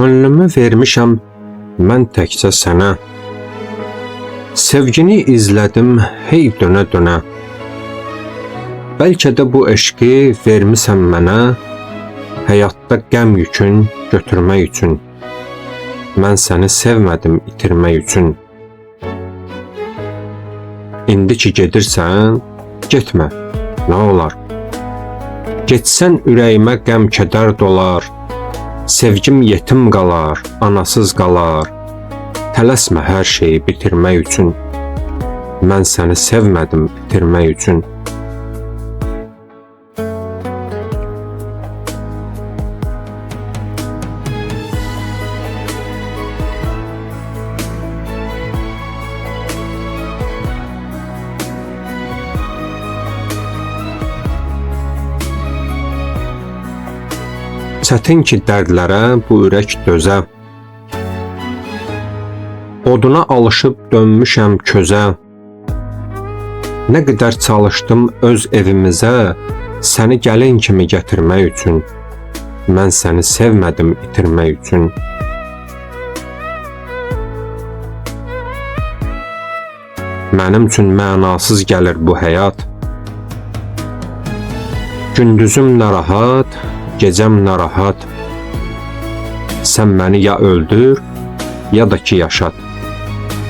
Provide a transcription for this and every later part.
Könlümü vermişəm mən təkcə sənə. Sevgini izlədim hey dönə-dönə. Bəlkə də bu eşqi vermisən mənə, həyatda qəm yükün götürmək üçün. Mən səni sevmədim itirmək üçün. İndi ki gedirsən, getmə, nə olar? Getsən ürəyimə qəm kədər dolar. Sevgim yetim qalar, anasız qalar. Tələsmə hər şeyi bitirmək üçün. Mən səni sevmədim itirmək üçün. Çətin ki dərdlərə bu ürək dözə. Oduna alışıb dönmüşəm közə. Nə qədər çalışdım öz evimizə, səni gəlin kimi gətirmək üçün. Mən səni sevmədim itirmək üçün. Mənim üçün mənasız gəlir bu həyat. Gündüzüm narahat, gecəm narahat. Sən məni ya öldür, ya da ki yaşat.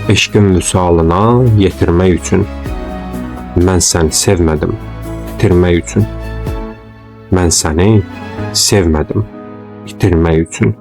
Eşqin vüsalına yetirmək üçün. Mən səni sevmədim itirmək üçün. Mən səni sevmədim itirmək üçün.